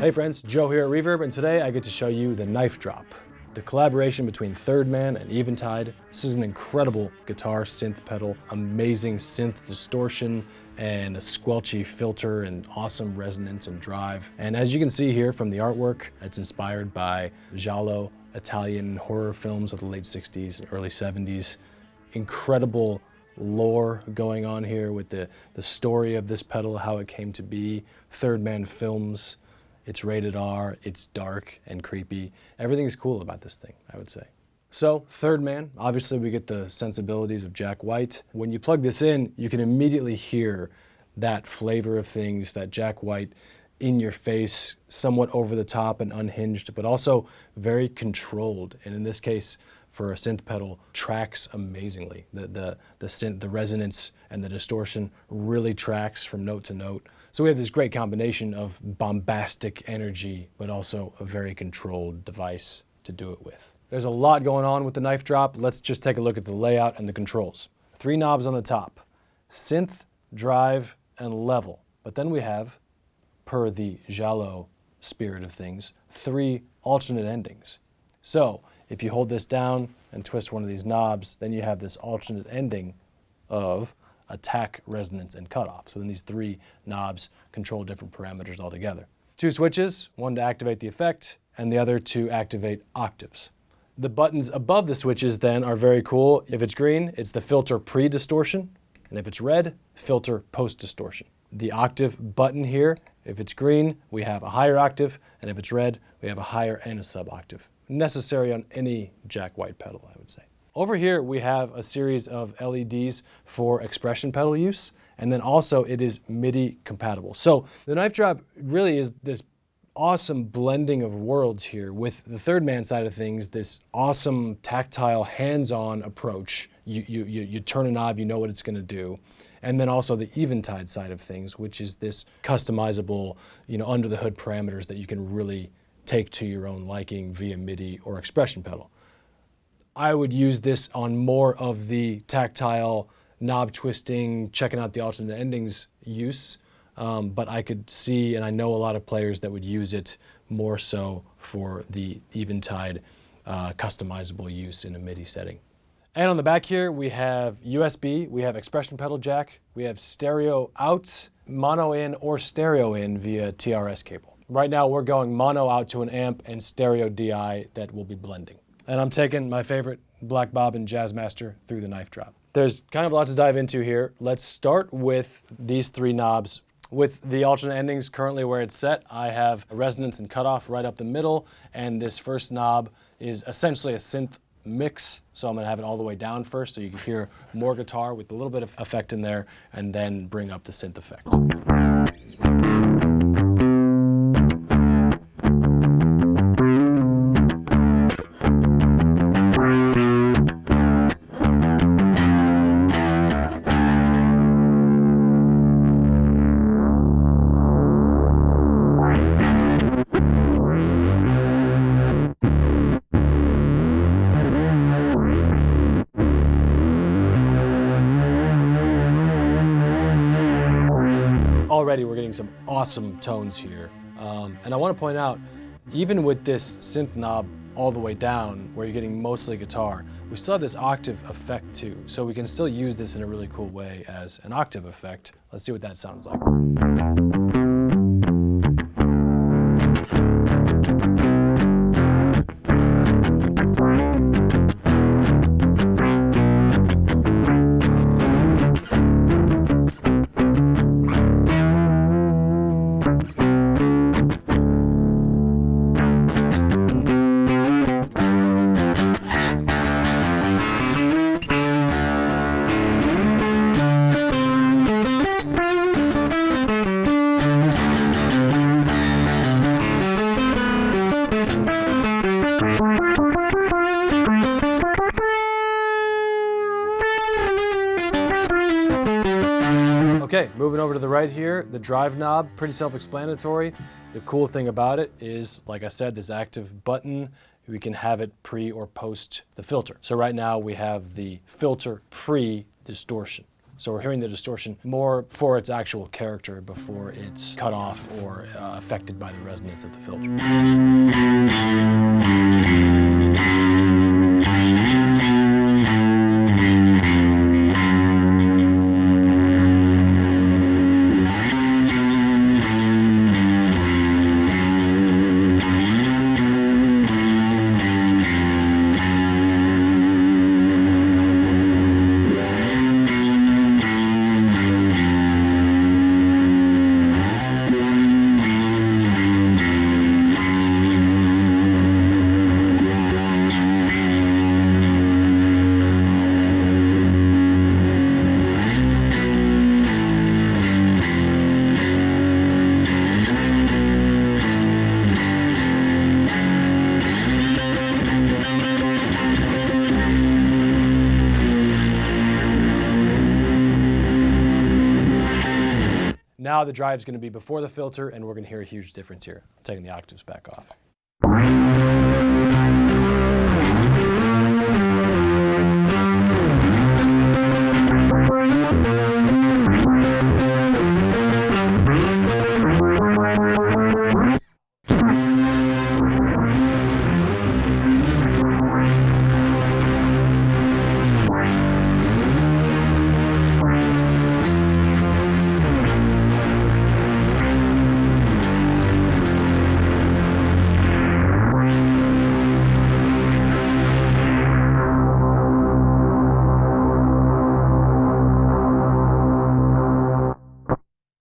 Hey friends, Joe here at Reverb, and today I get to show you the Knife Drop, the collaboration between Third Man and Eventide. This is an incredible guitar synth pedal, amazing synth distortion, and a squelchy filter and awesome resonance and drive. And as you can see here from the artwork, it's inspired by giallo Italian horror films of the late 60s and early 70s. Incredible lore going on here with the story of this pedal, how it came to be. Third Man Films. It's rated R, it's dark and creepy. Everything's cool about this thing, I would say. So, Third Man, obviously we get the sensibilities of Jack White. When you plug this in, you can immediately hear that flavor of things, that Jack White in your face, somewhat over the top and unhinged, but also very controlled. And in this case, for a synth pedal, tracks amazingly. The synth, the resonance and the distortion really tracks from note to note. So we have this great combination of bombastic energy, but also a very controlled device to do it with. There's a lot going on with the Knife Drop. Let's just take a look at the layout and the controls. 3 knobs on the top: synth, drive, and level. But then we have, per the giallo spirit of things, 3 alternate endings. So if you hold this down and twist one of these knobs, then you have this alternate ending of attack, resonance, and cutoff. So then these 3 knobs control different parameters altogether. 2 switches, one to activate the effect and the other to activate octaves. The buttons above the switches then are very cool. If it's green, it's the filter pre-distortion, and if it's red, filter post-distortion. The octave button here, if it's green, we have a higher octave, and if it's red, we have a higher and a sub-octave. Necessary on any Jack White pedal, I would say. Over here, we have a series of LEDs for expression pedal use, and then also it is MIDI compatible. So the Knife Drop really is this awesome blending of worlds here with the Third Man side of things, this awesome tactile hands-on approach. You turn a knob, you know what it's gonna do. And then also the Eventide side of things, which is this customizable, under the hood parameters that you can really take to your own liking via MIDI or expression pedal. I would use this on more of the tactile knob twisting, checking out the alternate endings use, but I could see, and I know a lot of players that would use it more so for the Eventide customizable use in a MIDI setting. And on the back here, we have USB, we have expression pedal jack, we have stereo out, mono in, or stereo in via TRS cable. Right now we're going mono out to an amp and stereo DI that will be blending. And I'm taking my favorite Black Bobbin Jazzmaster through the Knife Drop. There's kind of a lot to dive into here. Let's start with these 3 knobs. With the alternate endings currently where it's set, I have a resonance and cutoff right up the middle, and this first knob is essentially a synth mix, so I'm gonna have it all the way down first so you can hear more guitar with a little bit of effect in there, and then bring up the synth effect. Already we're getting some awesome tones here. And I want to point out, even with this synth knob all the way down, where you're getting mostly guitar, we still have this octave effect too. So we can still use this in a really cool way as an octave effect. Let's see what that sounds like. Okay, moving over to the right here, the drive knob, pretty self-explanatory. The cool thing about it is, like I said, this active button, we can have it pre or post the filter. So right now we have the filter pre-distortion. So we're hearing the distortion more for its actual character before it's cut off or affected by the resonance of the filter. Now the drive is going to be before the filter, and we're going to hear a huge difference here. I'm taking the octaves back off.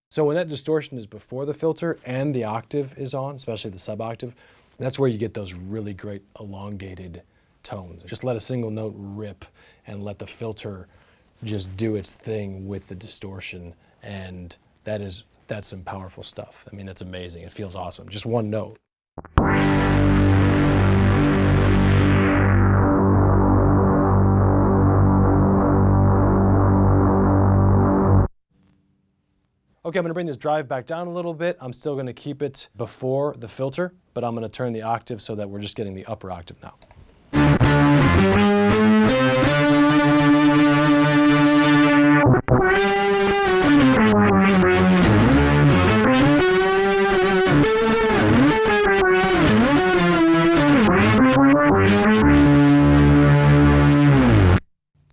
So when that distortion is before the filter and the octave is on, especially the sub-octave, that's where you get those really great elongated tones. Just let a single note rip and let the filter just do its thing with the distortion, and that's some powerful stuff. I mean, that's amazing. It feels awesome. Just one note. Okay, I'm gonna bring this drive back down a little bit. I'm still gonna keep it before the filter, but I'm gonna turn the octave so that we're just getting the upper octave now.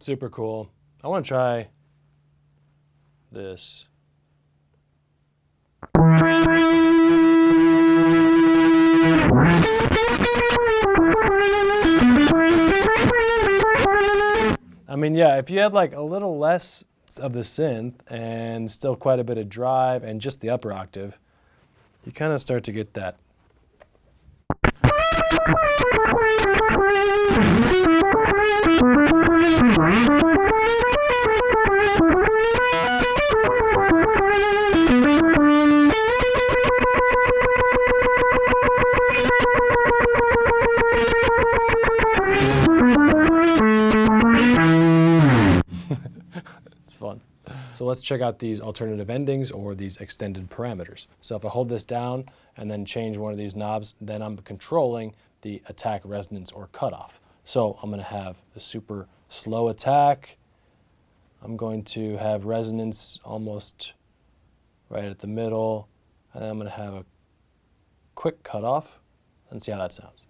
Super cool. I wanna try this. I mean, yeah, if you had like a little less of the synth and still quite a bit of drive and just the upper octave, you kind of start to get that. It's fun. So let's check out these alternative endings or these extended parameters. So if I hold this down and then change one of these knobs, then I'm controlling the attack, resonance, or cutoff. So I'm going to have a super slow attack. I'm going to have resonance almost right at the middle. And then I'm going to have a quick cutoff and see how that sounds.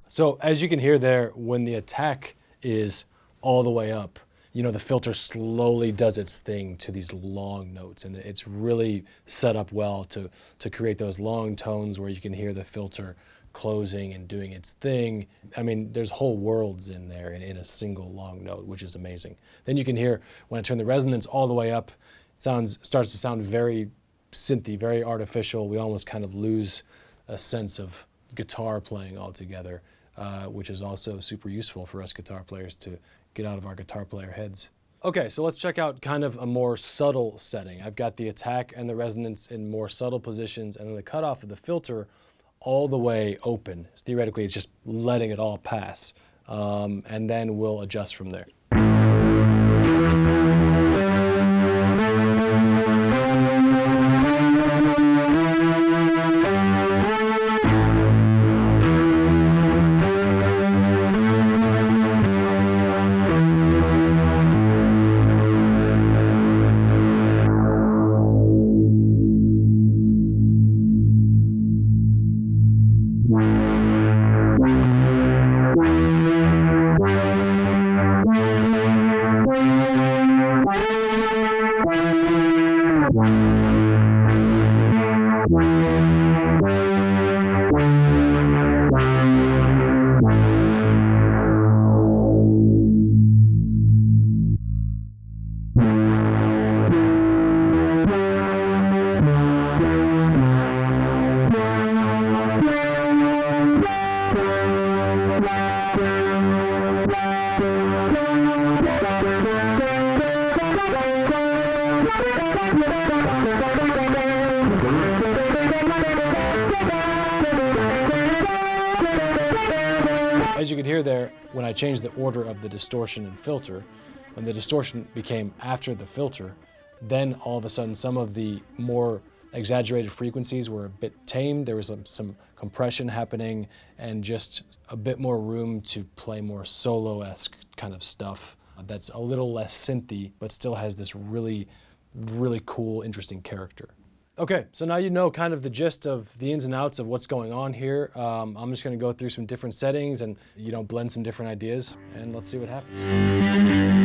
So as you can hear there, when the attack is all the way up, you know, the filter slowly does its thing to these long notes, and it's really set up well to create those long tones where you can hear the filter closing and doing its thing. I mean, there's whole worlds in there in a single long note, which is amazing. Then you can hear when I turn the resonance all the way up, it starts to sound very synthy, very artificial. We almost kind of lose a sense of guitar playing altogether, which is also super useful for us guitar players to get out of our guitar player heads. Okay, so let's check out kind of a more subtle setting. I've got the attack and the resonance in more subtle positions, and then the cutoff of the filter all the way open. So theoretically, it's just letting it all pass, and then we'll adjust from there. As you can hear there, when I changed the order of the distortion and filter, when the distortion became after the filter, then all of a sudden some of the more exaggerated frequencies were a bit tamed. There was some compression happening and just a bit more room to play more solo-esque kind of stuff that's a little less synthy, but still has this really, really cool, interesting character. Okay, so now you know kind of the gist of the ins and outs of what's going on here. I'm just gonna go through some different settings and, you know, blend some different ideas, and let's see what happens.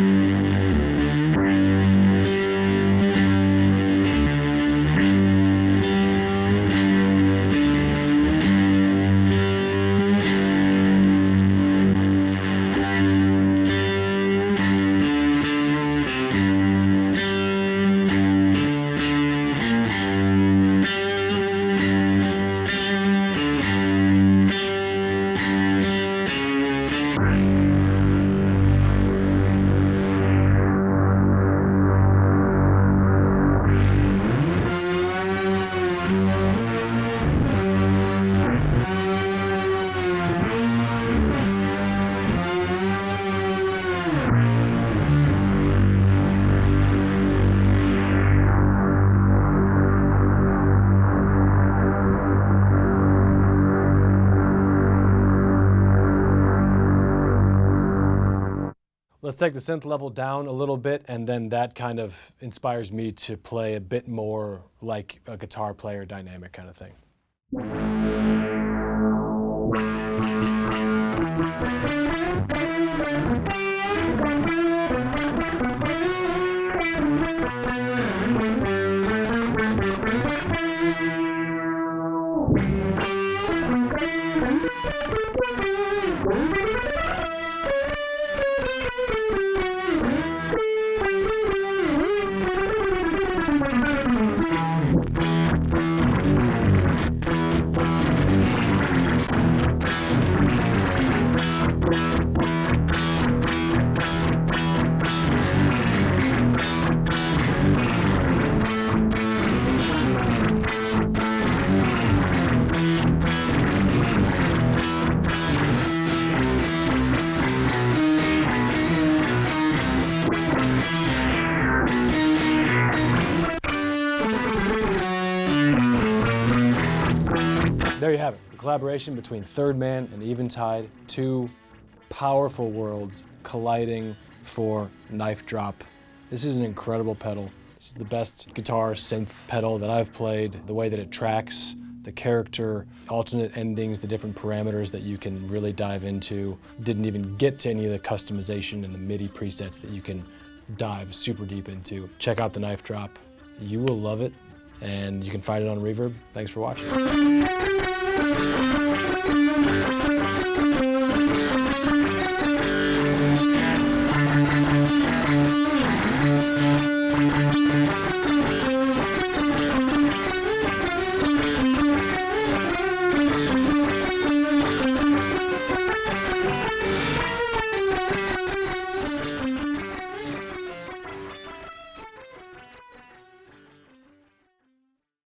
Let's take the synth level down a little bit, and then that kind of inspires me to play a bit more like a guitar player dynamic kind of thing. collaboration between Third Man and Eventide, two powerful worlds colliding for Knife Drop. This is an incredible pedal. This is the best guitar synth pedal that I've played. The way that it tracks, the character, alternate endings, the different parameters that you can really dive into. Didn't even get to any of the customization and the MIDI presets that you can dive super deep into. Check out the Knife Drop. You will love it, and you can find it on Reverb. Thanks for watching.